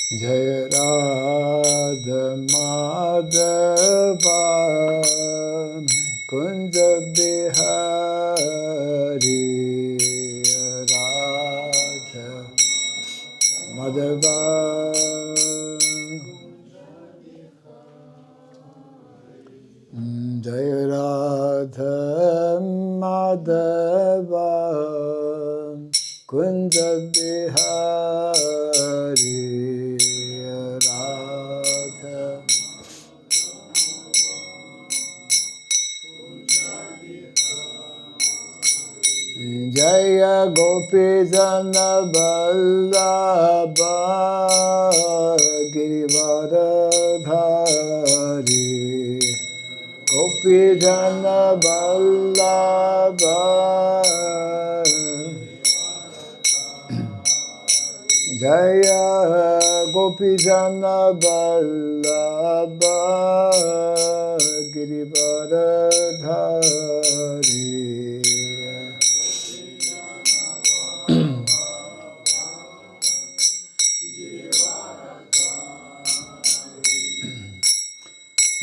Jaya Radha Madhava Kunja Bihari Radha Madhava Jaya Radha Madhava Kunja Bihari Radha Jaya Gopi Jana Vallabha Girivaradhari Gopi Jana Vallabha Jaya Gopi Jana Vallabha Girivaradhari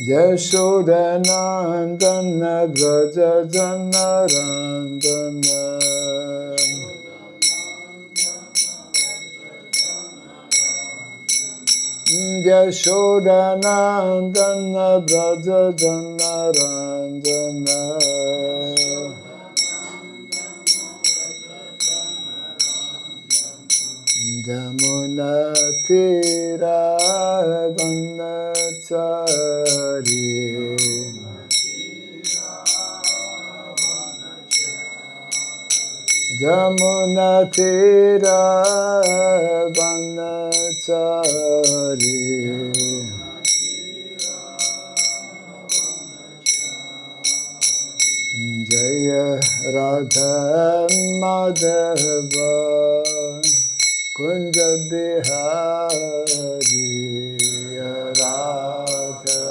Yashodanandana Braja Janarandana Yashodanandana Braja Janarandana Jamuna Tira Vanachari Jamuna Tira Vanachari Jaya Radha Madhava Kunja Bihari Radha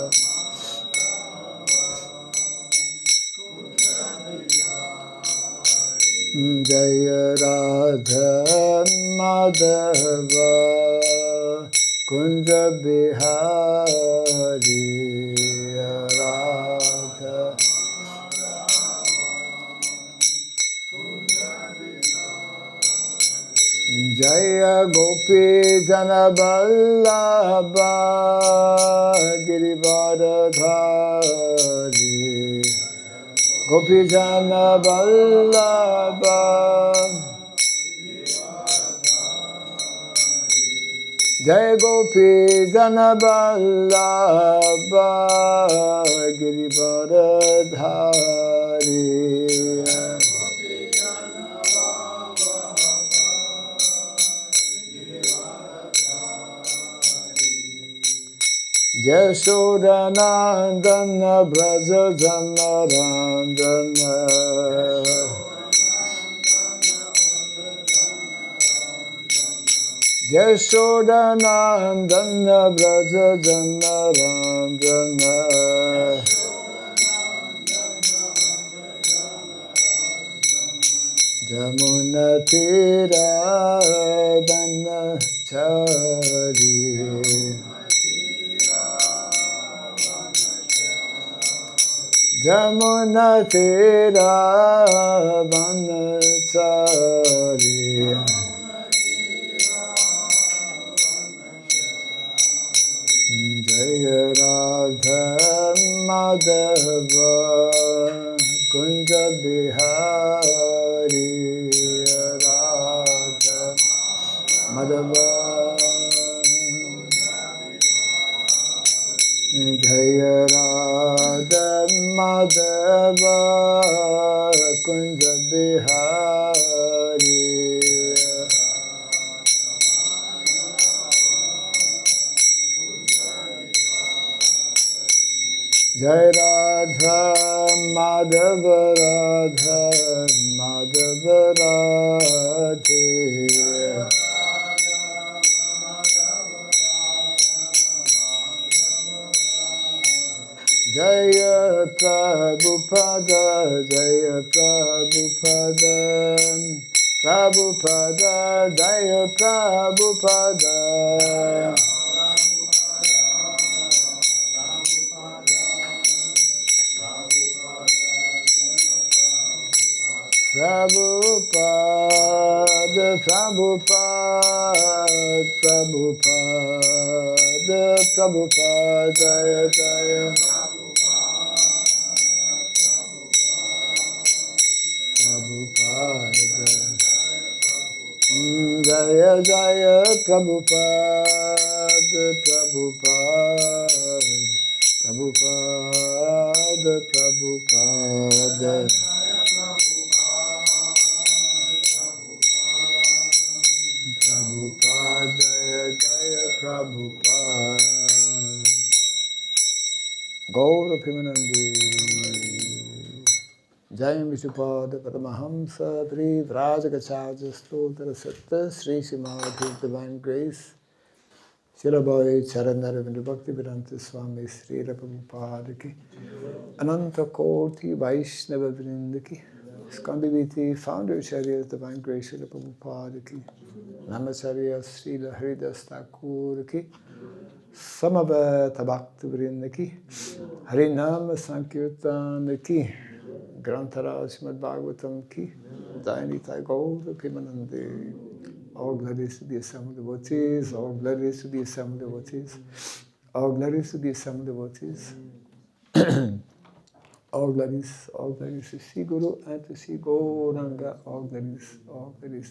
Jaya Radha Madhava Kunja Bihari Radha Jaya Gopi Jana Vallabha Girivaradhari Gopi Jana Vallabha Jaya Gopi Jana Vallabha Girivaradhari Yashodanandana Braja Janarandana Yashodanandana Braja Janarandana Jamuna Tira Vanachari Jamuna Tira Vanachari Jaya Radha Madhava Kunja Bihari Radha Madhava Jaya Radha Madhava Kunja Bihari Jai Radha Madhava Radha Madhava Radhe Jaya Prabhupada Jaya Prabhupada Prabhupada, Jaya Prabhupada. Prabhupada, Prabhupada, Prabhupada, Prabhupada, Jaya Jaya. Prabhupada, Jaya Jaya Prabhupada, Prabhupada, Prabhupada, Prabhupada. Prabhupada, Jaya Prabhupada. Gaura Pimanandi. Jaya Vishnupada Paramahamsa Tri Vrajagacharya Stotra Satta Sri Simadhi Divine Grace Surabhyai Namah Bhakti Vedanta Swami Sri Prabhupada Ki Ananta Koti Vaishnava Vrinda Ki Skandiviti Founder Acharya Divine Grace Sri Prabhupada Ki Namacharya Srila Haridas Thakur Ki Samaveta Bhakti Vrinda Ki Harinama Sankirtan Ki Grantara Srimad Bhagavatam Ki Dainitai Gaura Pimanandi. All glories to the assembled devotees, all glories to the assembled devotees, all glories to the assembled devotees, all glories to Sri Guru and to Sri Gauranga, all glories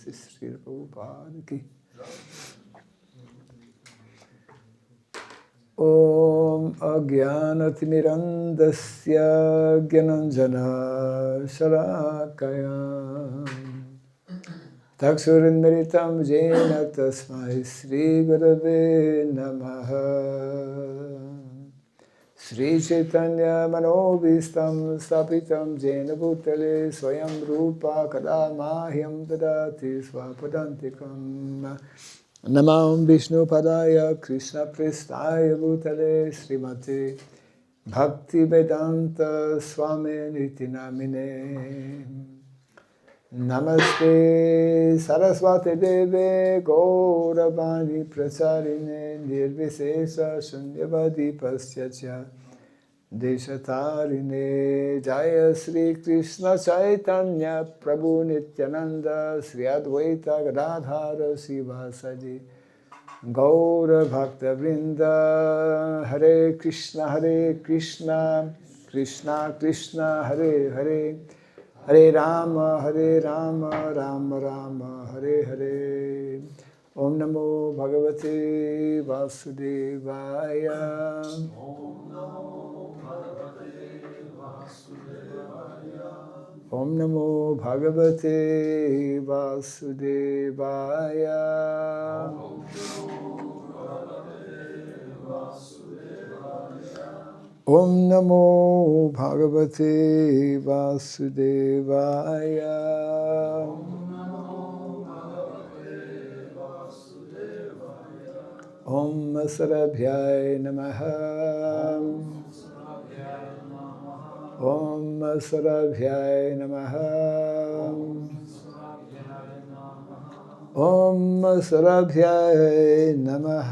to Sri Prabhupada Ki. Om Ajnanatimirandasya Gyananjana Shalakaya Taksurinmritam Jena Tasmai Sri Gurave Namaha Sri Chaitanya Manobhistam Stapitam Jena Bhutale Swayam Rupa Kadamahyam Dadati Swapadantikam Namam Vishnu Padaya Krishna Prestaya Bhutale Srimati Bhakti Vedanta Swami Niti Namine Namaste Saraswati Deve Gauravani Pracharine Nirvisesa Shunyavadi Pasyacha Deshatarine Jaya Sri Krishna Chaitanya Prabhu Nityananda Sri Advaita Gadadhara Sivasadi Gaura Bhakta Vrinda Hare Krishna Krishna Krishna Hare Hare Hare Rama, Rama Rama, Hare Hare. Om Namo Bhagavate Vasudevaya. Om Namo Bhagavate Vasudevaya. Om Namo Bhagavate Vasudevaya. Om Surabhyai Namah. Om Surabhyai Namah. Om Surabhyai Namah.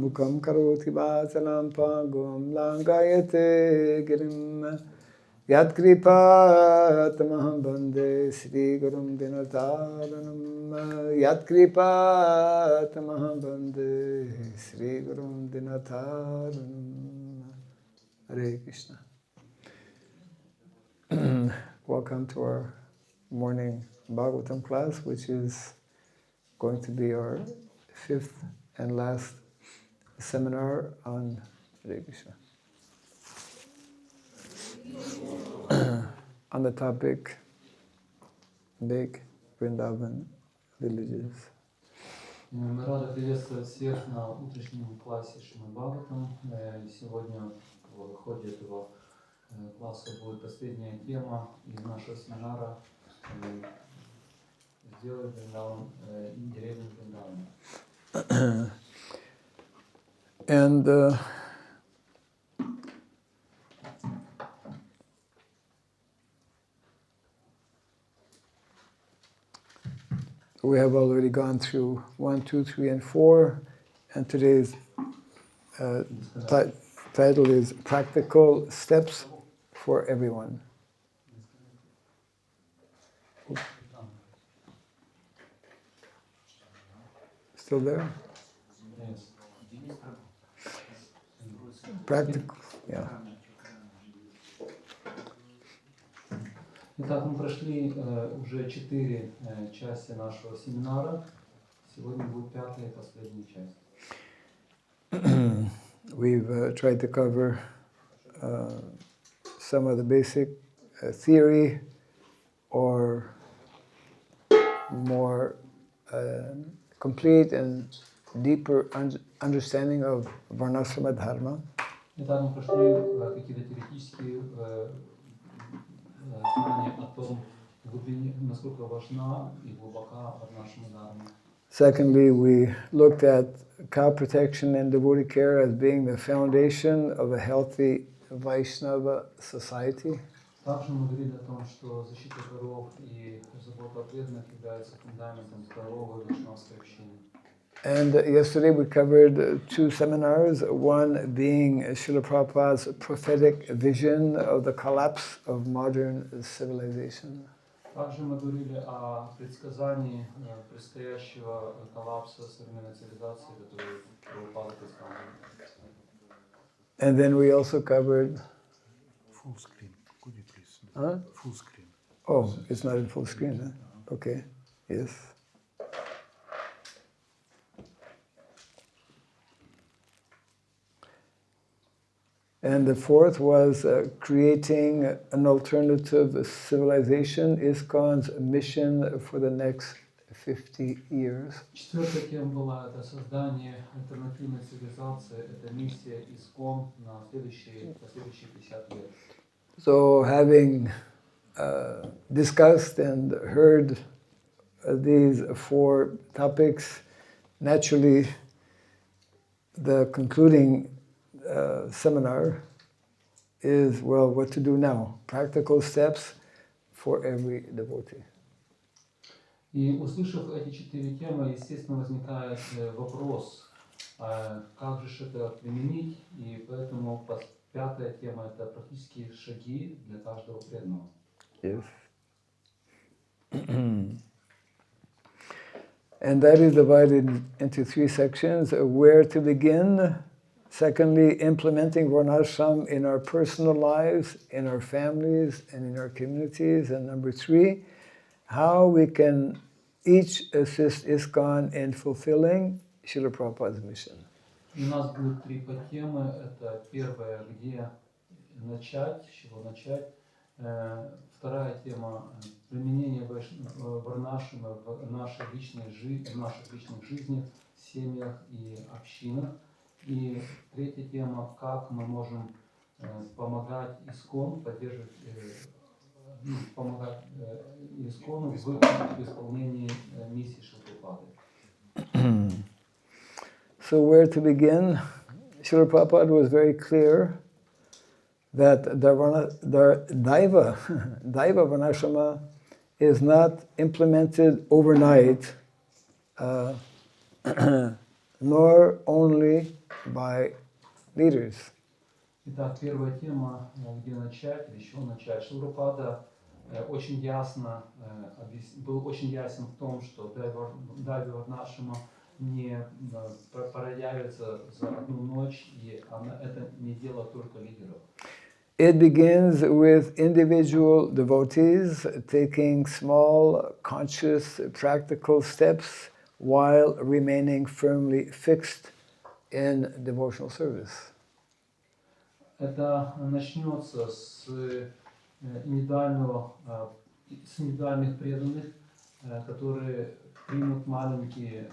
Mukam karoti vachalam pangum langayate girim Yat kripa tamaham bande Sri Gurum Dinataranam. Yat kripa tamaham bande Sri Gurum Dinataranam. Hare Krishna. Welcome to our morning Bhagavatam class, which is going to be our fifth and last seminar on Hare Krishna. On the topic, Make Vrindavan Villages. Мы рады приветствовать всех на утреннем классе Шримад Бхагаватам. Сегодня в ходе этого класса будет последняя тема из нашего семинара «Сделать Вриндаван деревню Вриндавана». And We have already gone through 1, 2, 3, and 4, and today's title is Practical Steps for Everyone. Still there? Yes. Practical, yeah. Итак, мы прошли уже 4 части нашего семинара. Сегодня будет 5-я и последняя часть. We've tried to cover some of the basic theory or more complete and deeper understanding of Varnashrama Dharma. Итак, мы прошли какие-то теоретические знания о том, насколько важна и глубока Варнашрама Дхарма. Secondly, we looked at cow protection and devotee care as being the foundation of a healthy Vaishnava society. Также мы говорили о том, что защита коров и забота о преданных является фундаментом здоровой вайшнавской общины. And yesterday we covered 2 seminars, one being Srila Prabhupada's prophetic vision of the collapse of modern civilization. Также мы говорили о предсказании предстоящего коллапса современной цивилизации, который Прабхупада предсказывал. And then we also covered... Full screen. Could you please? Huh? Full screen. Oh, it's not in full screen, huh? Okay, yes. And the fourth was creating an alternative civilization, ISKCON's mission for the next 50 years. Четвертая тема была это создание альтернативной цивилизации, это миссия ИСККОН на следующие 50 лет. So having discussed and heard these 4 topics, naturally the concluding seminar is, well, what to do now? Practical steps for every devotee. И услышав эти 4 темы, естественно, возникает вопрос, как же это применить, и поэтому 5-я тема – это практические шаги для каждого преданного. Yes. And that is divided into 3 sections: where to begin, secondly, implementing Varnashram in our personal lives, in our families, and in our communities, and number 3, how we can each assist ISKCON in fulfilling Srila Prabhupada's mission. У нас будет 3 подтемы. Это первая, где начать, с чего начать. Вторая тема – применение Варнашрама в наших личных жизнях, семьях и общинах. И третья тема – как мы можем помогать ИСККОН, поддерживать, помогать ИСККОНу в исполнении миссии Шрилы Прабхупады. So where to begin? Srila Prabhupada was very clear that the Daiva Varnashrama is not implemented overnight, nor only by leaders. Итак, первая тема, где начать, или с чего начать. Шрила Прабхупада очень ясно был очень ясен в том, что Дайва Варнашрама не проявится за одну ночь, и это не дело только лидеров. It begins with individual devotees taking small, conscious, practical steps while remaining firmly fixed in devotional service. Это начнется с индивидуальных преданных, которые примут маленькие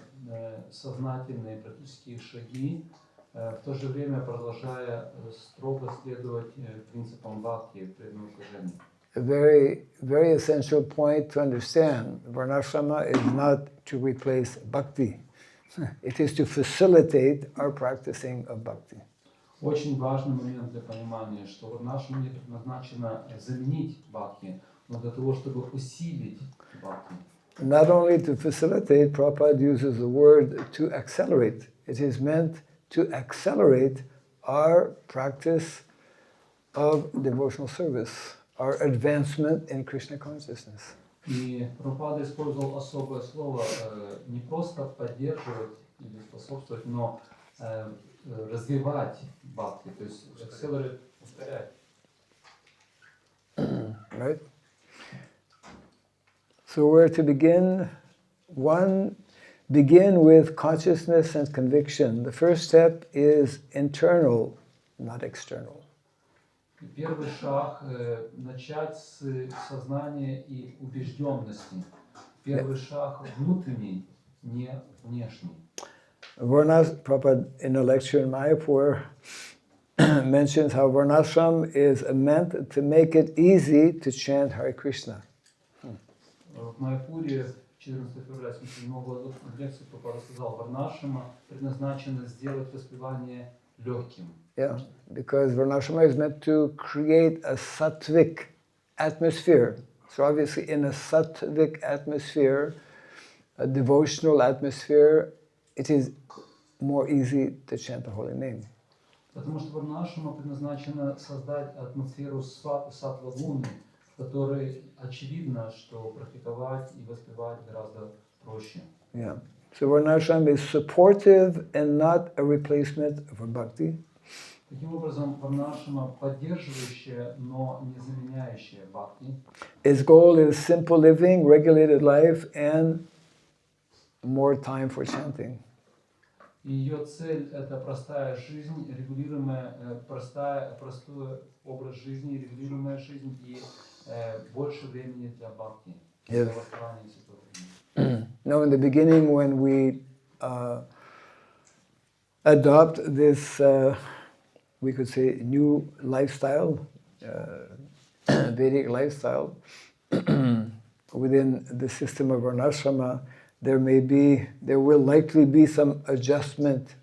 сознательные практические шаги, в то же время продолжая строго следовать принципам Бхакти, преданного служения. A very, very essential point to understand: Varnashrama is not to replace Bhakti. It is to facilitate our practicing of Bhakti. Очень важный момент для понимания, что Варнашрама не предназначено заменить Бхакти, но для того, чтобы усилить Бхакти. not only to facilitate, Prabhupada uses the word to accelerate. It is meant to accelerate our practice of devotional service, our advancement in Krishna consciousness. И Прабхупада использовал особое слово не просто поддерживать или способствовать, но развивать бхакти, то есть accelerate, ускорять. Right? So where to begin? One, begin with consciousness and conviction. The first step is internal, not external. Первый шаг начать с сознания и убежденности. Первый шаг внутренний, не внешний. Prabhupada in a lecture in Mayapur mentions how Varnashram is meant to make it easy to chant Hare Krishna. В Майяпуре 14 февраля 1977 года в лекции Прабхупада сказал, Варнашрама предназначено сделать воспевание легким. Yeah, because Varnashrama is meant to create a sattvic atmosphere. So obviously in a sattvic atmosphere, a devotional atmosphere, it is more easy to chant the holy name. Потому что Варнашрама предназначено создать атмосферу саттва-гуны, в которой очевидно, что практиковать и воспевать гораздо проще. Yeah. So Varnashram is supportive and not a replacement for bhakti. Таким образом, Варнашрама поддерживающая, но не заменяющая бхакти. Its goal is simple living, regulated life, and more time for chanting. Ее цель – это простая жизнь, регулируемая, простой образ жизни, регулируемая жизнь и больше времени для бхакти. Yes. Now, in the beginning, when we adopt this, we could say, new lifestyle, Vedic lifestyle, within the system of Varnashrama, there will likely be some adjustment,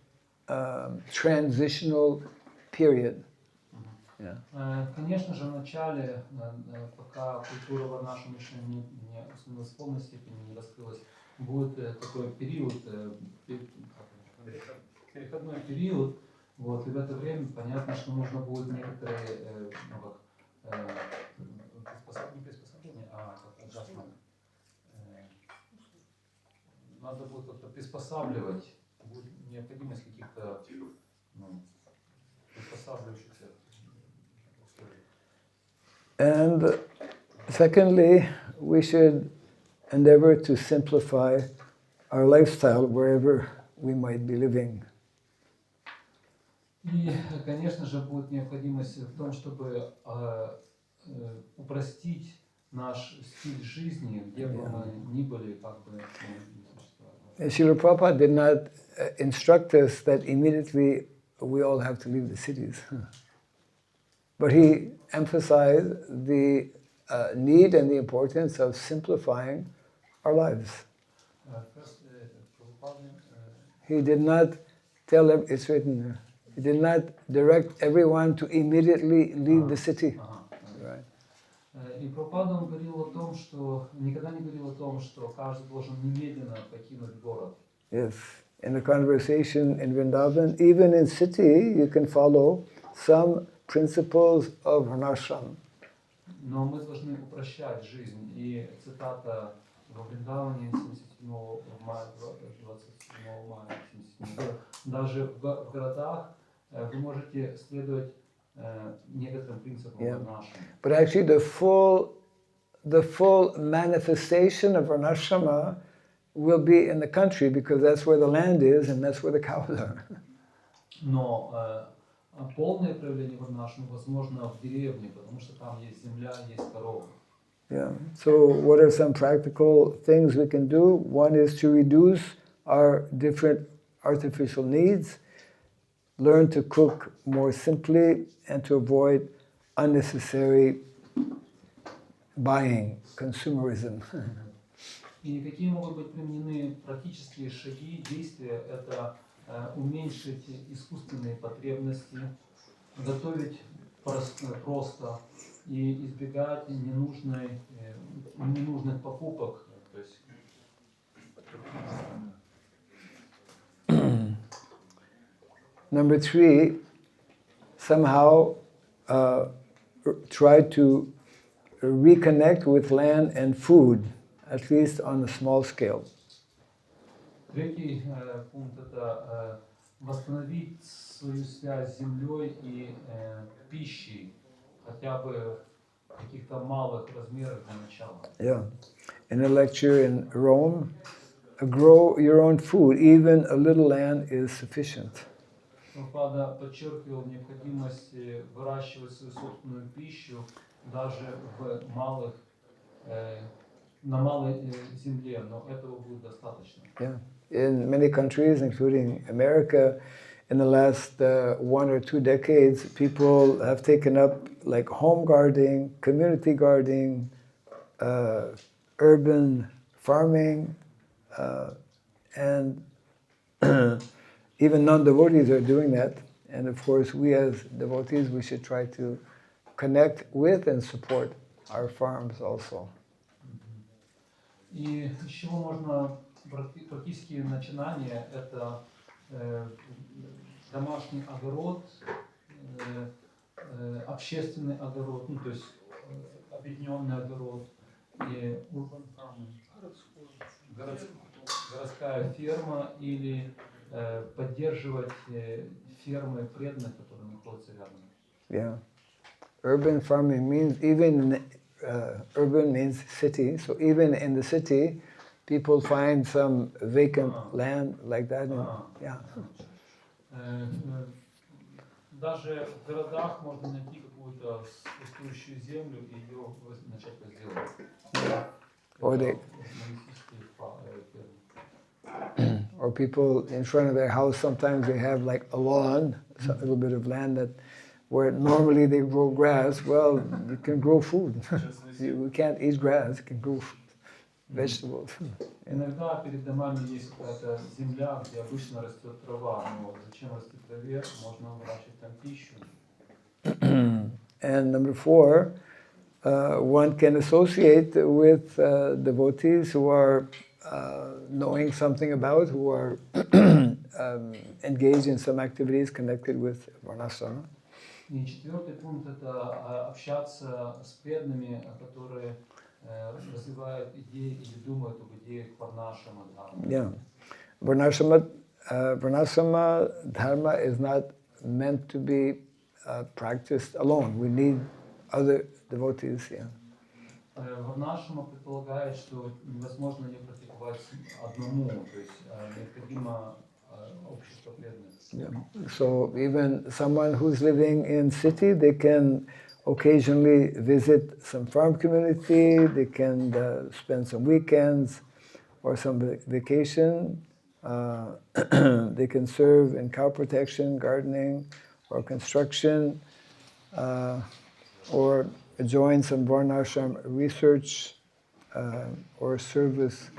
transitional period. Yeah. Конечно же, в начале, пока культура Варнашрама еще не установилась в полной степени, не раскрылась, будет такой период, переходной период, вот, и в это время понятно, что нужно будет некоторые не приспособления, а adjustment. Надо будет как-то приспосабливать, будет необходимость каких-то приспосабливающихся. And secondly, we should endeavor to simplify our lifestyle wherever we might be living. И, конечно же, будет необходимость в том, чтобы упростить наш стиль жизни, где бы мы ни были, как бы ни Srila Prabhupada did not instruct us that immediately we all have to leave the cities. But he emphasized the need and the importance of simplifying our lives. He did not tell them, it's written there, he did not direct everyone to immediately leave the city. Right. И Прабхупада он говорил о том, что никогда не говорил о том, что каждый должен немедленно покинуть город. Yes. In the conversation in Vrindavan, even in city, you can follow some principles of Varnashram. Но мы должны упрощать жизнь. И цитата во Вриндаване 77 мая, 27 мая 77 даже в городах вы можете следовать некоторым принципам Varnashrama. But actually the full manifestation of Varnashrama will be in the country because that's where the land is and that's where the cows are. Но полное проявление Varnashrama возможно в деревне, потому что там есть земля, есть коровы. Yeah. So what are some practical things we can do? One is to reduce our different artificial needs, learn to cook more simply, and to avoid unnecessary buying, consumerism. И какие могут быть применены практические шаги, действия? Это уменьшить искусственные потребности, готовить просто и избегать ненужных покупок, то есть Number 3, somehow try to reconnect with land and food, at least on a small scale. Третий пункт – это восстановить свою связь с землей и пищей, хотя бы в каких-то малых размерах для начала. Yeah. In a lecture in Rome, grow your own food, even a little land is sufficient. Прабхупада подчеркивал необходимость выращивать свою собственную пищу даже в малых, на малой земле, но этого будет достаточно. Yeah. In many countries, including America, in the last 1 or 2 decades, people have taken up like home gardening, community gardening, urban farming, and even non-devotees are doing that. And of course, we as devotees, we should try to connect with and support our farms also. И с чего можно практические начинания – это домашний огород, общественный огород, ну то есть объединенный огород, и городская ферма или поддерживать фермы преданных, которые находятся рядом. Yeah, urban farming means even urban means city. So even in the city, people find some vacant land like that. And, yeah. Даже в городах можно найти какую-то пустующую землю и ее начать возделывать. Or people in front of their house, sometimes they have like a lawn, a little bit of land that where normally they grow grass. Well, you can grow food. You can't eat grass, you can grow vegetables. Иногда перед домами есть какая-то земля, где обычно растет трава, но зачем расти траве, можно выращивать там пищу. And number 4, one can associate with devotees who are knowing something about, who are engaged in some activities connected with varnashrama. И четвертый пункт – это общаться с преданными, которые развивают идеи или думают об идеях варнашрама дхармы. Yeah, varnashrama dharma is not meant to be practiced alone. We need other devotees. Yeah. Варнашрама предполагает, что невозможно ее практиковать одному, то есть необходимо общество преданных. Yeah. So even someone who's living in city, they can occasionally visit some farm community, they can spend some weekends or some vacation. They can serve in cow protection, gardening, or construction, or join some varnashram research or service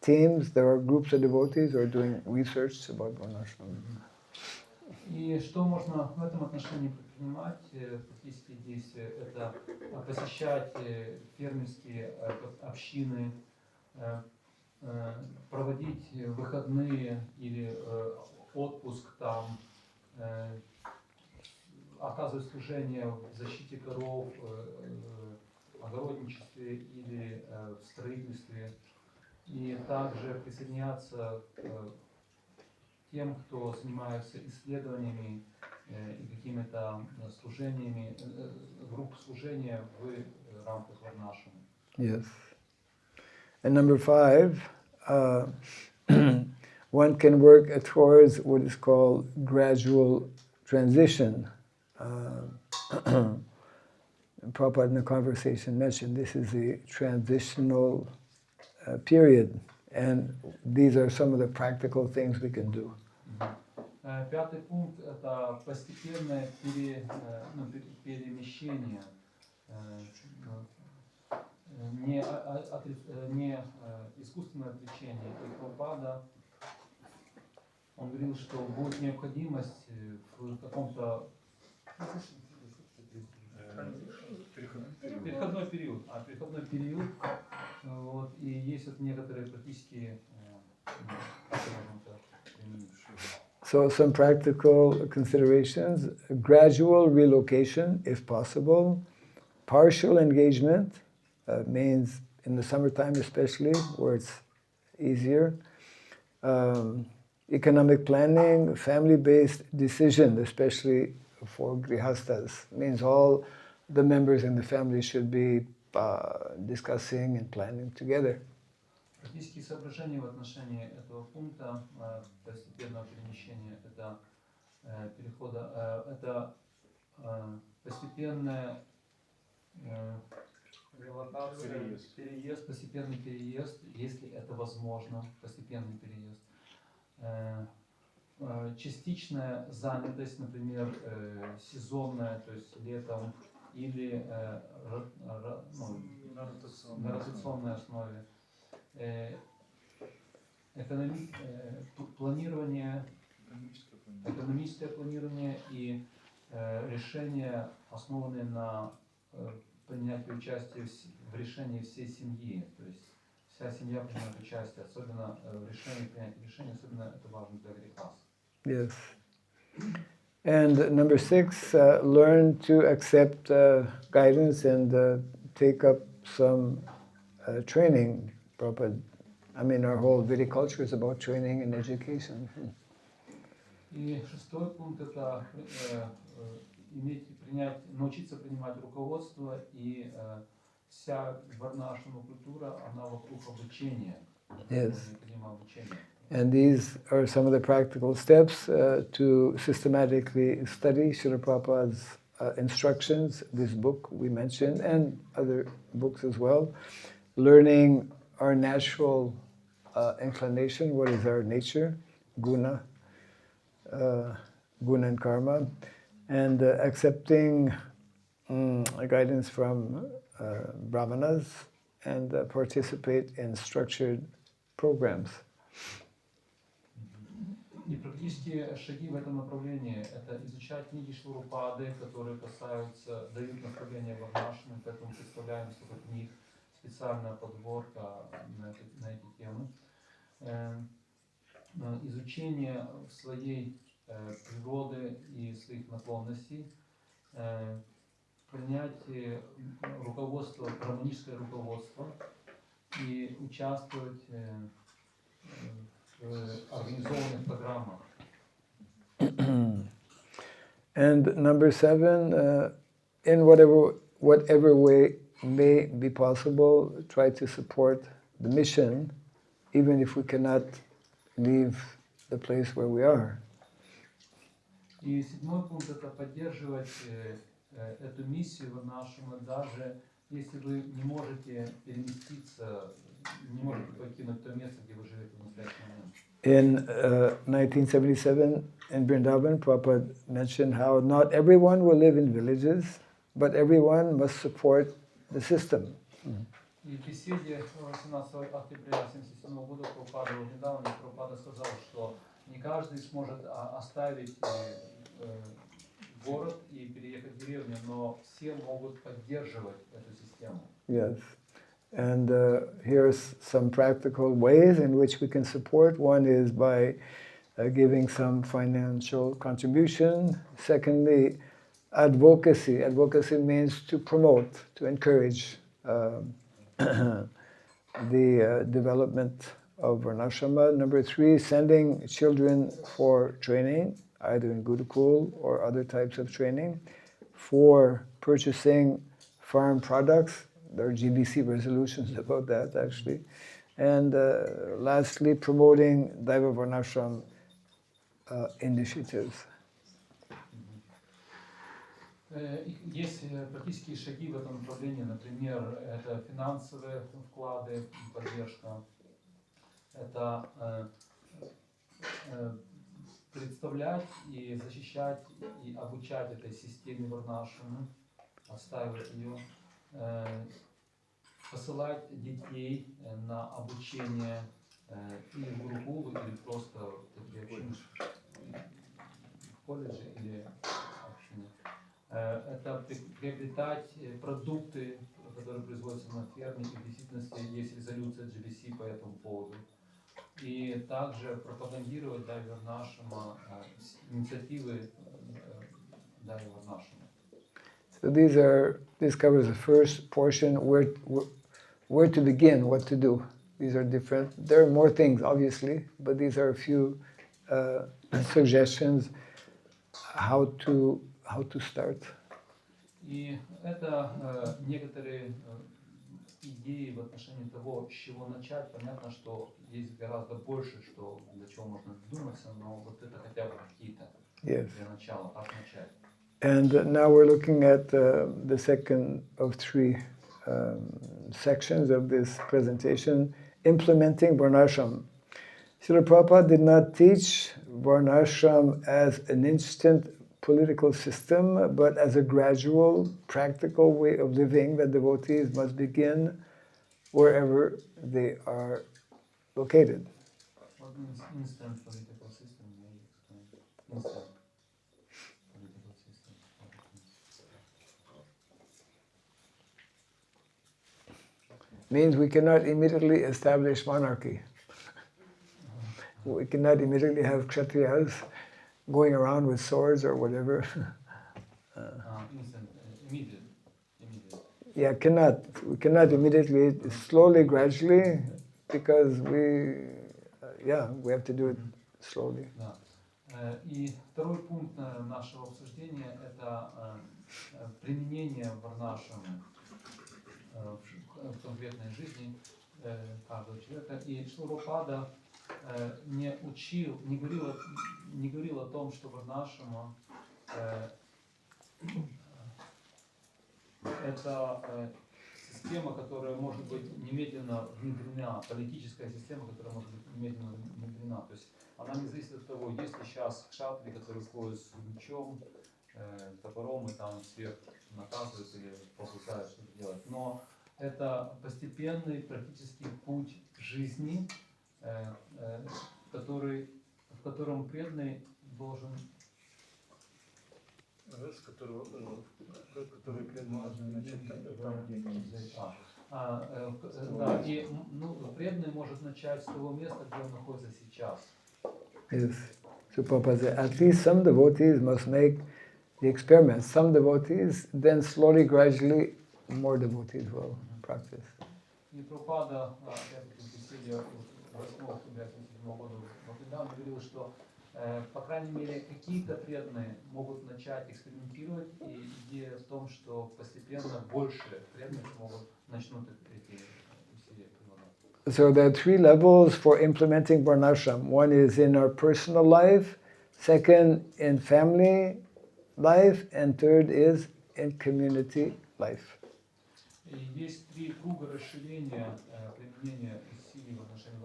teams. There are groups of devotees who are doing research about varnashram. И что можно в этом отношении предпринимать, практические действия, это посещать фермерские общины, проводить выходные или отпуск там, оказывать служение в защите коров, огородничестве или в строительстве, и также присоединяться к тем, кто занимается исследованиями и какими-то служениями, групп служения в рамках варнашрама. Yes. And number 5, one can work towards what is called gradual transition. Prabhupada in the conversation mentioned this is a transitional period, and these are some of the practical things we can do. Пятый пункт – это постепенное перемещение, не искусственное отвлечение. И Прабхупада, он говорил, что будет необходимость в каком-то переходной период, вот, и есть вот некоторые практические Как мы можем это применить? So some practical considerations: gradual relocation, if possible. Partial engagement means in the summertime especially, where it's easier. Economic planning, family-based decision, especially for grihastas, means all the members in the family should be discussing and planning together. Практические соображения в отношении этого пункта постепенного перемещения, это перехода, это постепенная релокация, переезд, постепенный переезд, если это возможно, постепенный переезд. Частичная занятость, например, сезонная, то есть летом, или на ротационной основе. Планирование, экономическое планирование и решения, основанные на принятии участия в решении всей семьи. То есть вся семья принимает участие, особенно в решении, принятии решений, особенно это важно для грехас. Yes. And number 6, learn to accept guidance and take up some training. Prabhupada. I mean, our whole Vedic culture is about training and education. И шестой пункт это научиться принимать руководство, и вся варнашама культура, она вокруг обучения. Yes. Необходимо обучение. And these are some of the practical steps to systematically study Srila Prabhupada's instructions, this book we mentioned, and other books as well. Learning our natural inclination, what is our nature, guna and karma, and accepting guidance from brahmanas and participate in structured programs. И практические шаги в этом направлении – это изучать книги Шилупады, которые касаются, дают направление варнашам, поэтому представляем несколько книг, специальная подборка на эти темы. Изучение своей природы и своих наклонностей, принятие руководства, гармоническое руководство и участвовать организованных программах. And number 7, in whatever way may be possible, try to support the mission, even if we cannot leave the place where we are. И седьмой пункт – это поддерживать эту миссию нашу, даже если вы не можете переместиться, не можете покинуть то место, где вы живете в настоящий момент. In 1977 in Vrindavan, Prabhupada mentioned how not everyone will live in villages, but everyone must support the system. И в беседе 17 октября 1977 года Прабхупада в Вриндаване Прабхупада сказал, что не каждый сможет оставить город и переехать в деревню, но все могут поддерживать эту систему. Yes. And here's some practical ways in which we can support. One is by giving some financial contribution. Secondly, advocacy. Advocacy means to promote, to encourage the development of Varnashrama. Number 3, sending children for training, either in Gurukul or other types of training. 4, purchasing farm products. There are GBC resolutions about that, actually. And lastly, promoting Daiva Varnashram initiatives. Есть практические шаги в этом направлении, например, это финансовые вклады, поддержка, это представлять и защищать и обучать этой системе Варнашрамы, отстаивать ее, посылать детей на обучение или в Гурукулу, или просто в колледже или общине. Это приобретать продукты, которые производятся на ферме, и в действительности есть резолюция GBC по этому поводу. И также пропагандировать Дайве Варнашама, инициативы Дайве Варнашама. So this covers the first portion, where to begin, what to do. These are different. There are more things, obviously, but these are a few suggestions how to start. И это некоторые идеи в отношении того, с чего начать. Понятно, что есть гораздо больше, что для чего можно думаться, но вот это хотя бы какие-то для начала, как начать. And now we're looking at the second of three sections of this presentation, implementing Varnashram. Srila Prabhupada did not teach Varnashram as an instant political system, but as a gradual, practical way of living that devotees must begin wherever they are located. What means instant political system? Instant political system. Means we cannot immediately establish monarchy. We cannot immediately have kshatriyas going around with swords or whatever. Instant, immediate. Yeah, we cannot immediately, slowly, gradually, because we have to do it slowly. Да. И второй пункт нашего обсуждения – это применение Варнашрамы в конкретной жизни каждого человека. И Шрила не учил, не говорил о том, что Варнашрама это система, которая может быть немедленно внедрена, политическая система, которая может быть немедленно внедрена. То есть она не зависит от того, есть ли сейчас кшатри, которые ходят с мечом, топором и там всех наказывают или побуждают что-то делать. Но это постепенный практический путь жизни, в котором преданный должен... который преданный должен начать там, где да, и преданный может начать с того места, где он находится сейчас. Yes. So Prabhupada said, at least some devotees must make the experiment. Some devotees, then slowly, gradually, more devotees will practice. И Прабхупада, опять-таки, в беседе 8-7 года в Вриндаване говорил, что по крайней мере, какие-то преданные могут начать экспериментировать, и идея в том, что постепенно больше преданных начнут эти усилия прилагать. So there are three levels for implementing Varnashram. One is in our personal life, second in family life, and third is in community life. И есть три круга расширения применения усилий в отношении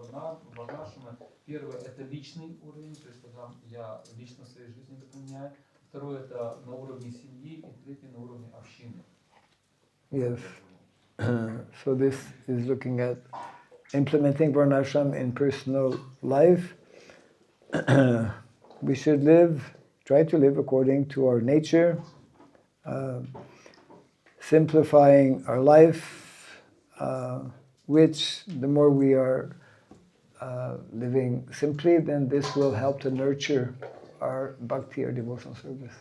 Варнашрамы. Первое – это личный уровень, то есть когда я лично в своей жизни это применяю. Второе – это на уровне семьи, и третье – на уровне общины. Yes. So this is looking at implementing Varnashram in personal life. We should try to live according to our nature, simplifying our life, which the more we are living simply, then this will help to nurture our bhakti, our devotional service.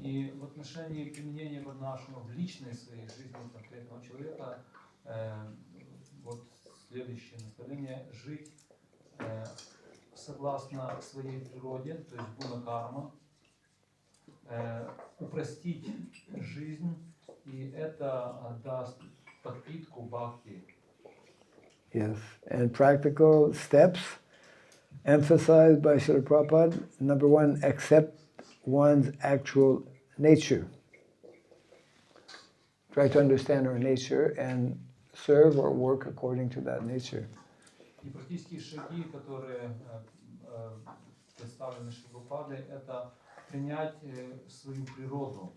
И в отношении применения Варнашрама в личной своей жизни конкретного человека, вот следующее наставление – жить согласно своей природе, то есть гуна-карма, упростить жизнь, и это даст подпитку бхакти. Yes, and practical steps emphasized by Srila Prabhupada. Number one, accept one's actual nature. Try to understand our nature and serve or work according to that nature. И практические шаги, которые представлены Шрилой Прабхупадой, это принять свою природу,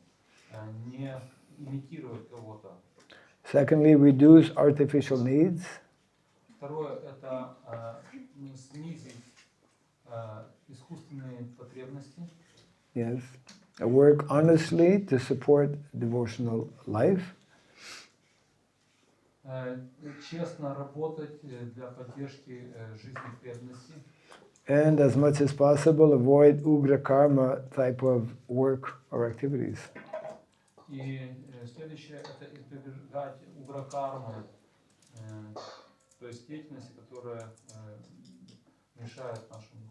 не имитировать кого-то. Secondly, reduce artificial needs. Второе – это снизить искусственные потребности. Yes. Work honestly to support devotional life. честно работать для поддержки жизни преданности. And as much as possible, avoid ugra karma type of work or activities. И следующее — это избегать угракармы, то есть деятельности, которая мешает нашему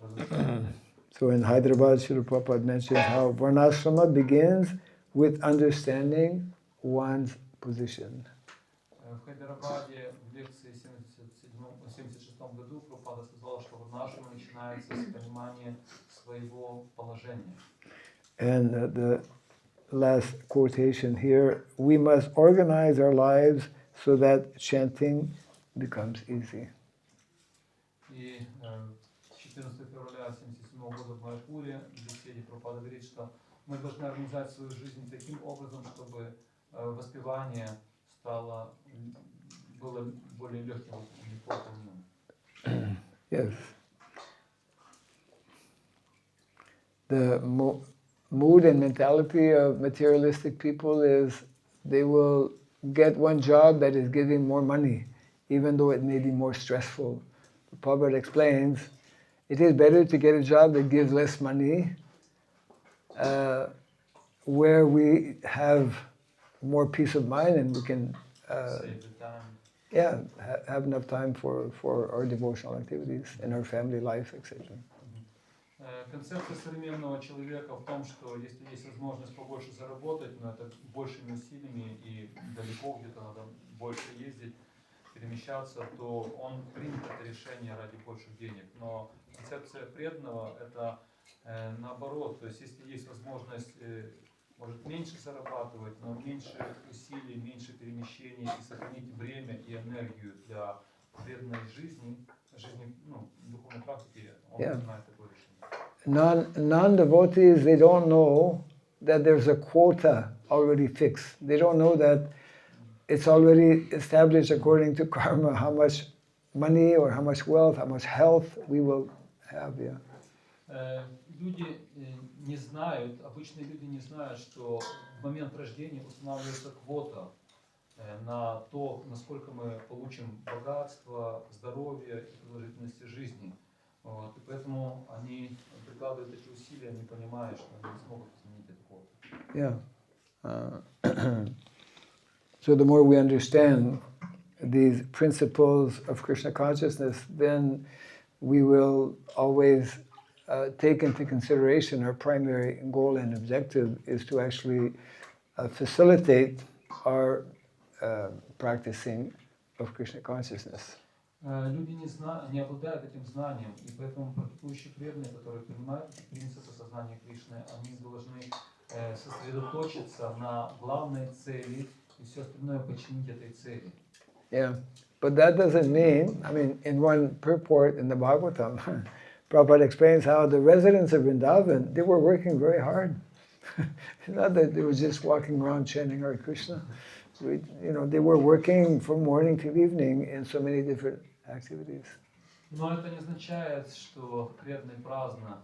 развитию. So in Hyderabad, Srila Prabhupada mentions how Varnashrama begins with understanding one's position. В Хайдарабаде в лекции 76 году Прабхупада сказал, что варнашрама начинается с понимания своего положения. And the last quotation here, we must organize our lives so that chanting becomes easy. И 14 февраля 1977 года в Майапуре в беседе Прабхупада говорит, что мы должны организовать свою жизнь таким образом, чтобы воспевание было более легким и выполнимым. Yes. The mood and mentality of materialistic people is they will get one job that is giving more money, even though it may be more stressful. Prabhupada explains, it is better to get a job that gives less money, where we have more peace of mind and we can have enough time for our devotional activities and our family life, etc. Концепция современного человека в том, что если есть возможность побольше заработать, но это большими усилиями и далеко где-то надо больше ездить, перемещаться, то он примет это решение ради больших денег. Но концепция преданного — это наоборот, то есть если есть возможность, может, меньше зарабатывать, но меньше усилий, меньше перемещений и сохранить время и энергию для преданной жизни, духовной практики, он принимает такое решение. Non-devotees, they don't know that there's a quota already fixed. They don't know that it's already established according to karma how much money or how much wealth, how much health we will have. Люди не знают, обычные люди не знают, что в момент рождения устанавливается квота на то, насколько мы получим богатство, здоровье и продолжительности жизни. Вот. И поэтому они прикладывают эти усилия, не понимая, что они не смогут изменить эту квоту. So the more we understand these principles of Krishna consciousness, then we will always take into consideration our primary goal and objective is to actually facilitate our practicing of Krishna consciousness. Люди не обладают этим знанием, и поэтому практикующие преданные, которые понимают принципы сознания Кришны, они должны сосредоточиться на главной цели и все остальное подчинить этой цели. Yeah, but that doesn't mean, in one purport in the Bhagavatam, Prabhupada explains how the residents of Vrindavan, they were working very hard. It's not that they were just walking around chanting Hare Krishna. They were working from morning till evening in so many different activities. Но это не означает, что преданный праздник.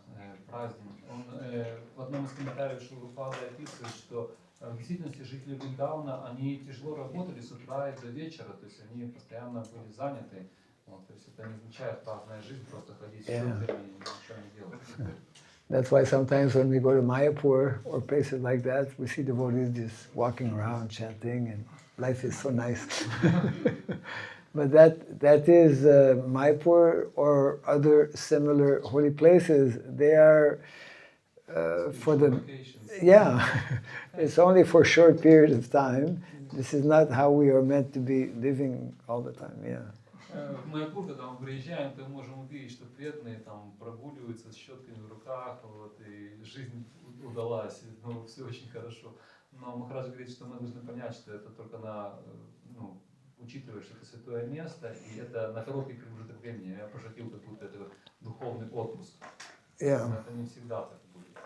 В одном из комментариев Шилупада описывает, что в действительности жители Вриндавана, они тяжело работали с утра и до вечера, то есть они постоянно были заняты. То есть это не означает праздная жизнь, просто ходить в шелтер и ничего не делать. That's why sometimes when we go to Mayapur or places like that, we see devotees just walking around chanting, and life is so nice. But that is Mayapur or other similar holy places. They are for the it's only for short periods of time. This is not how we are meant to be living all the time. В Майапур, когда мы приезжаем, то можем увидеть, что преданные там прогуливаются с щетками в руках, и жизнь удалась, все очень хорошо. Но Махарадж говорит, что мы должны понять, что это только учитывая, что это святое место, и это на короткий промежуток времени. Я пошутил, как будто это духовный отпуск. Но это не всегда так будет.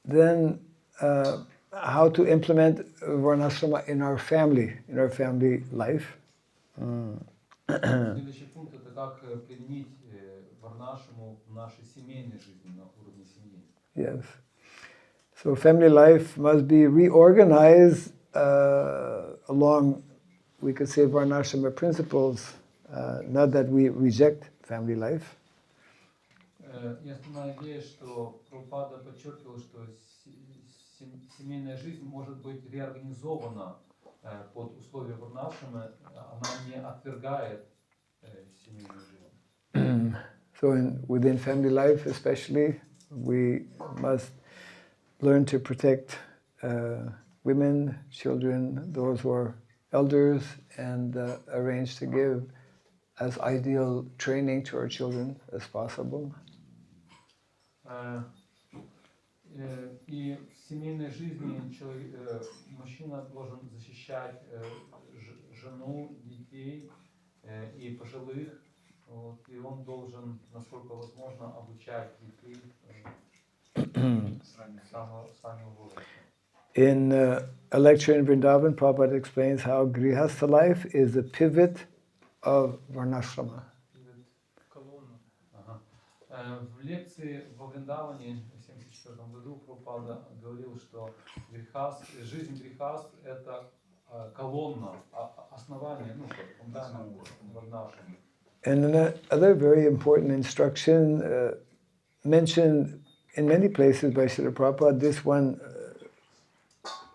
Then, how to implement Varnashrama in our family life. Следующий пункт — это как применить варнашраму в нашей семейной жизни, на уровне семьи. Yes. So family life must be reorganized along, we could say, Varnashrama principles, not that we reject family life. И основная идея, что Прабхупада подчеркивал, что семейная жизнь может быть реорганизована под условия варнашрамы, она не отвергает семейную жизнь. So within family life especially, we must learn to protect women, children, those who are elders, and arrange to give as ideal training to our children as possible. И в семейной жизни мужчина должен защищать жену, детей и пожилых, и он должен, насколько возможно, обучать детей с раннего возраста. In a lecture in Vrindavan, Prabhupada explains how Grihastha life is the pivot of Varnashrama. В лекции во Вриндаване в 1974 году Прабхупада говорил, что жизнь грехаст – это колонна, основание, фундамент Варнашрамы. And another very important instruction mentioned in many places by Srila Prabhupada, this one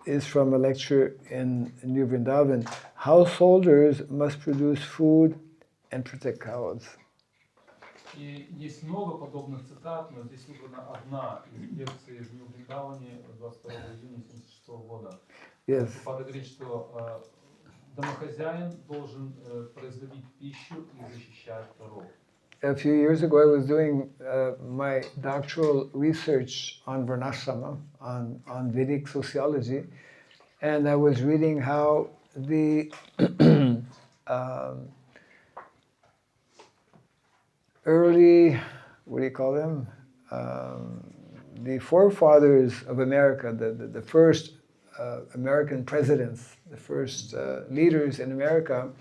is from a lecture in New Vrindavan. Householders must produce food and protect cows. И есть много подобных цитат, но здесь выбрана одна из лекций в Нью-Вриндаване 22 июня 1976 года. Yes. Прабхупада говорит, что домохозяин должен производить пищу и защищать коров. A few years ago, I was doing my doctoral research on Varnashrama, on Vedic sociology, and I was reading how the early, what do you call them? The forefathers of America, the first American presidents, the first leaders in America,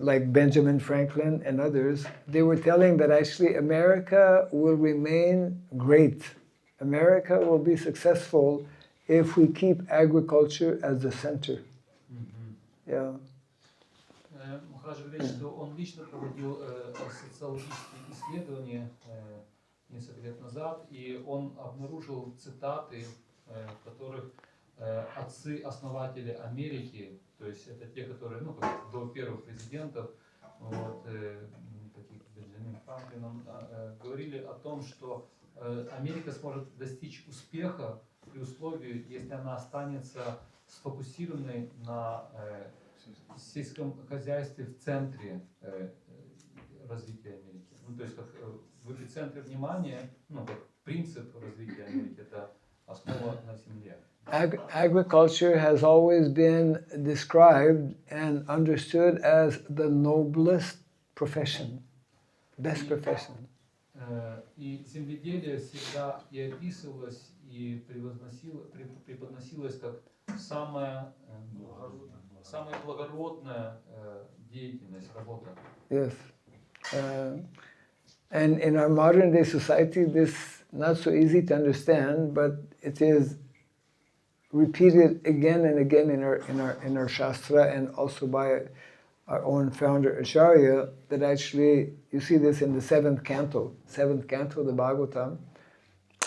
like Benjamin Franklin and others, they were telling that actually America will remain great. America will be successful if we keep agriculture as the center. Yeah. Махарадж говорит, что он лично проводил социологические исследования несколько лет назад, и он обнаружил цитаты, в которых отцы-основатели Америки, то есть это те, которые, до первых президентов, таких как Бенджамин Франклин, говорили о том, что Америка сможет достичь успеха при условии, если она останется сфокусированной на сельском хозяйстве в центре развития Америки. То есть как в эпицентре внимания, как принцип развития Америки, это основа на земле. Agriculture has always been described and understood as the noblest profession, best profession. И земледелие всегда и описывалось, и преподносилось как самая благородная деятельность, работа. Yes. And in our modern day society, this not so easy to understand, but it is repeated again and again in our Shastra and also by our own founder Acharya, that actually, you see this in the seventh canto of the Bhagavatam,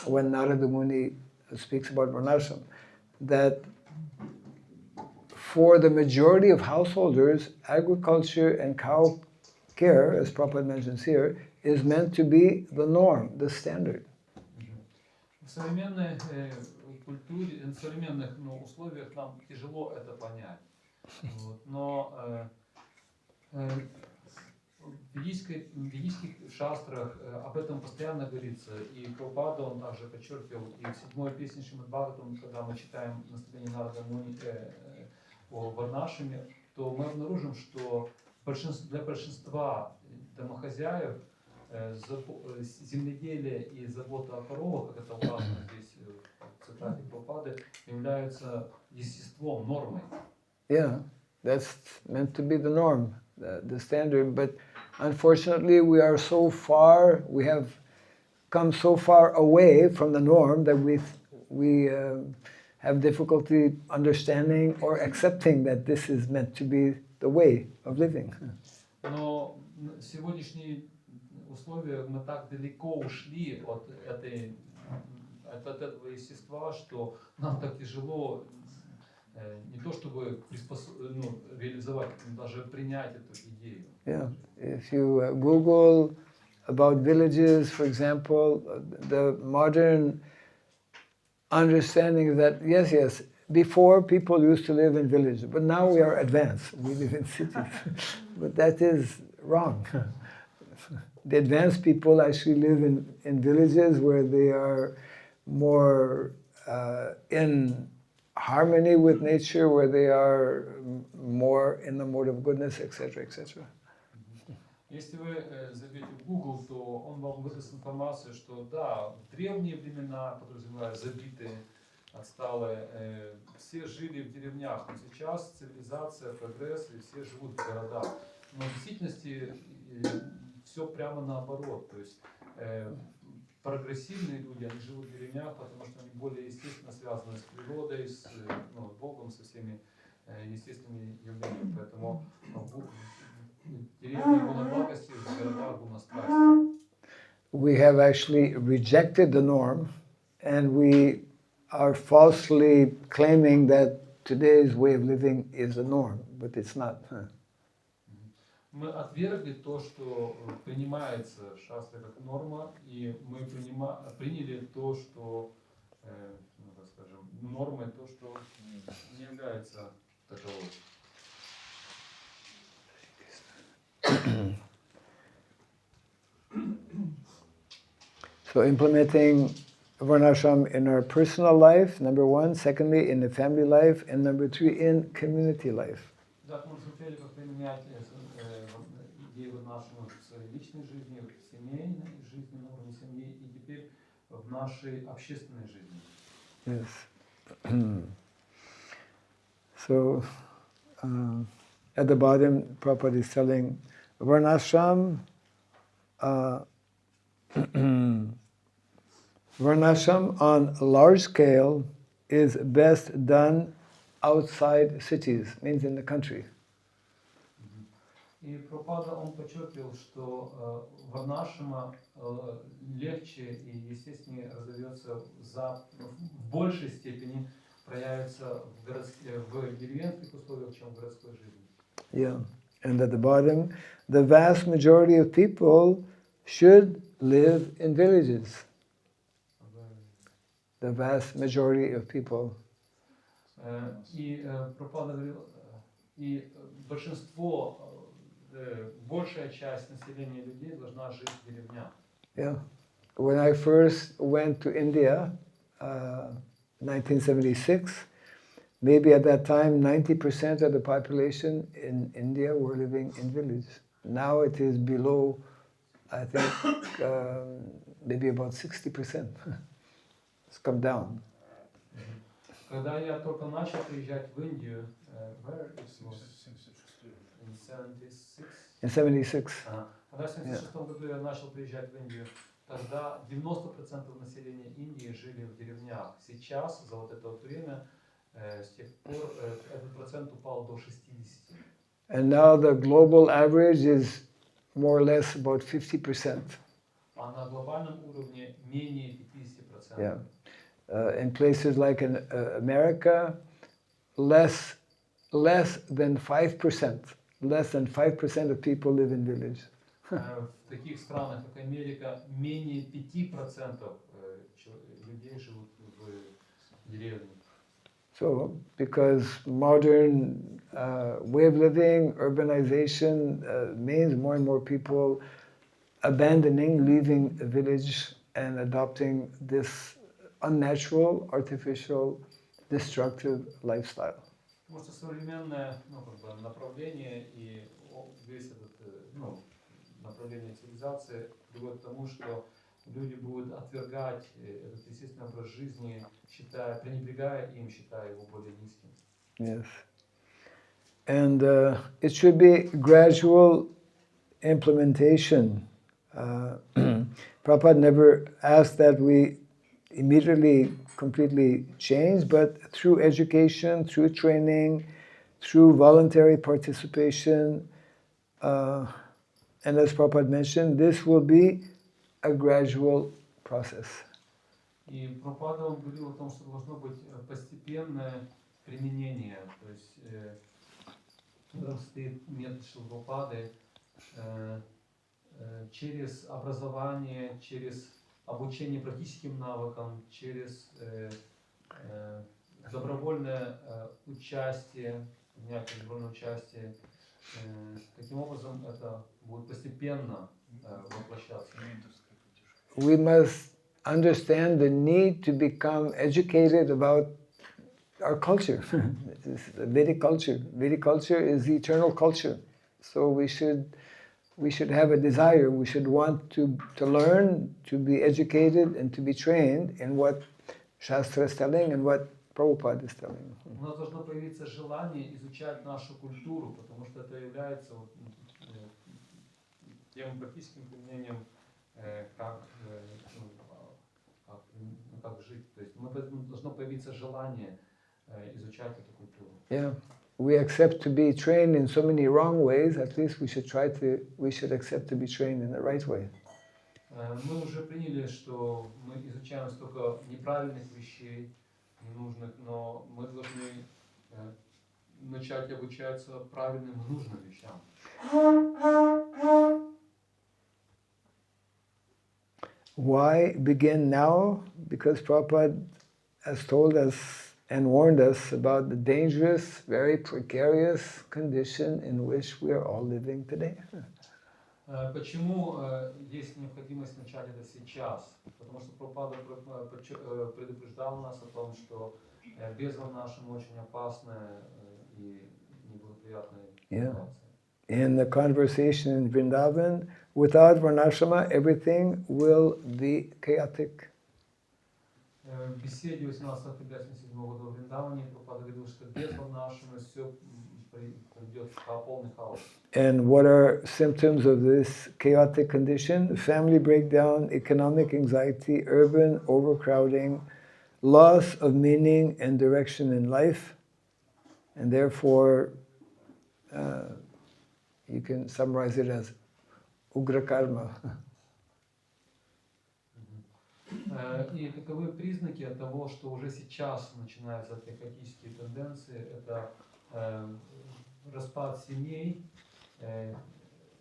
when Narada Muni speaks about Varnashram, that for the majority of householders, agriculture and cow care, as Prabhupada mentions here, is meant to be the norm, the standard. В современной культуре, в современных условиях нам тяжело это понять. Но в ведических шастрах об этом постоянно говорится. И Прабхупада, он также подчеркивал, и в 7-й песне Шримад Бхагаватам, когда мы читаем наставление Нарада Муни о Варнашраме, то мы обнаружим, что для большинства домохозяев земледелие и забота о коровах, как это указано здесь в цитате Прабхупады, являются естеством, нормой. Yeah, that's meant to be the norm, the standard. But unfortunately, we have come so far away from the norm that we have difficulty understanding or accepting that this is meant to be the way of living. Но в сегодняшние условия мы так далеко ушли от этого естества, что нам так тяжело не то чтобы реализовать, но даже принять эту идею. Yeah, if you Google about villages, for example, the modern understanding is that yes, before people used to live in villages, but now we are advanced. We live in cities, but that is wrong. The advanced people actually live in villages where they are more in harmony with nature, where they are more in the mode of goodness, etc., etc. Если вы забьете в Google, то он вам выдаст информацию, что да, в древние времена, подразумевая забитые, отсталые, все жили в деревнях, но сейчас цивилизация, прогресс, и все живут в городах. Но в действительности все прямо наоборот. То есть прогрессивные люди, они живут в деревнях, потому что они более естественно связаны с природой, с Богом, со всеми естественными явлениями. Поэтому деревни гуноблагости, в городах гунострасти. We have actually rejected the norm, and we are falsely claiming that today's way of living is the norm, but it's not. Мы отвергли то, что принимается в шастре как норма, и мы приняли то, что, так скажем, нормой, то, что не является таковой. So implementing varnashram in our personal life, number one, secondly in the family life, and number three in community life. Так мы смотрели, как применять идеи varnashram в своей личной жизни, в семейной жизни, на уровне семьи, и теперь в нашей общественной жизни. Yes. So at the bottom, Prabhupada is telling varnashram. Varnashram on a large scale is best done outside cities, means in the country. И Прабхупада, он подчеркивал, что варнашрама легче и естественнее разовьется в большей степени проявится в деревенских условиях, чем в городской жизни. Yeah, and at the bottom, the vast majority of people should live in villages. The vast majority of people. И Прабхупада говорил, и большинство, большая часть населения людей должна жить в деревнях. Yeah. When I first went to India, 1976, maybe at that time 90% of the population in India were living in villages. Now it is below, I think, maybe about 60%. It's come down. Когда я только начал приезжать в Индию, In 76. Когда в 76 году я начал приезжать в Индию, тогда 90% населения Индии жили в деревнях. Сейчас, за вот это вот время, с тех пор этот процент упал до 60%. And now the global average is more or less about 50%. А на глобальном уровне менее 50%. Yeah. In places like in America, less than 5%. Less than 5% of people live in village. В таких странах, как Америка, менее 5% людей живут в деревне. So, because modern way of living, urbanization means more and more people abandoning, leaving a village and adopting this unnatural, artificial, destructive lifestyle. Потому что современное направление и весь этот направление цивилизации приводит к тому, что люди будут отвергать этот естественный образ жизни, пренебрегая им, считая его более низким. Yes. And it should be gradual implementation. Prabhupada never asked that we immediately completely change, but through education, through training, through voluntary participation, and as Prabhupada mentioned, this will be a gradual process. И Прабхупада он говорил о том, что должно быть постепенное применение, то есть в этом стоит метод Шилпрапады через образование, через обучение практическим навыкам, через добровольное участие, принятие добровольного участия. Таким образом, это будет постепенно воплощаться. We must understand the need to become educated about our culture. The Vedic culture. Vedic culture is the eternal culture. So we should have a desire, we should want to learn, to be educated and to be trained in what Shastra is telling and what Prabhupada is telling. У нас должно появиться желание изучать нашу культуру, потому что это является тем практическим применением, как жить. То есть должно появиться желание изучать эту культуру. Yeah. We accept to be trained in so many wrong ways, at least we should accept to be trained in the right way. Мы уже приняли, что мы изучаем столько неправильных вещей, ненужных, но мы должны начать обучаться правильным и нужным вещам. Why begin now? Because Prabhupada has told us and warned us about the dangerous, very precarious condition in which we are all living today. Почему есть необходимость начать это сейчас? Потому что Прабхупада предупреждал нас о том, что бездна наша очень опасная и неблагоприятная ситуация. In the conversation in Vrindavan, without Varnashrama, everything will be chaotic. В беседе 18-57 года в Вриндаване Прабхупада говорил, что без Варнашрама все придет в полный хаос. And what are symptoms of this chaotic condition? Family breakdown, economic anxiety, urban overcrowding, loss of meaning and direction in life, and therefore you can summarize it as ugra karma. И таковы признаки того, что уже сейчас начинаются хаотические тенденции, это распад семей,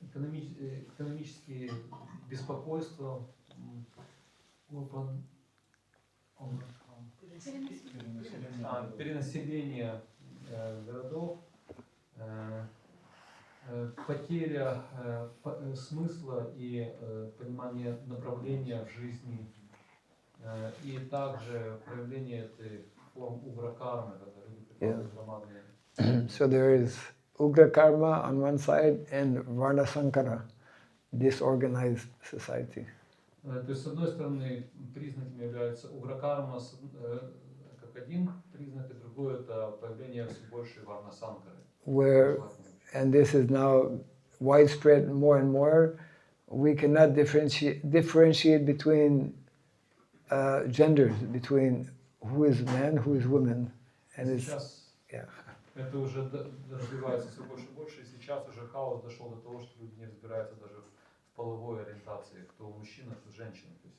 экономические беспокойства, перенаселение городов, потеря смысла и понимания направления в жизни, и также проявление этой форм угра-кармы, когда люди прикладывают громадные. So there is ugra karma on one side and varna sankara, disorganized society. То есть, с одной стороны, признаками является угра-карма как один признак, и другой это появление все большей варна-санкары. And this is now widespread more and more. We cannot differentiate between genders, between who is man, who is woman. And сейчас это уже развивается все больше и больше, и сейчас уже хаос дошел до того, что люди не разбираются даже в половой ориентации, кто мужчина, кто женщина. То есть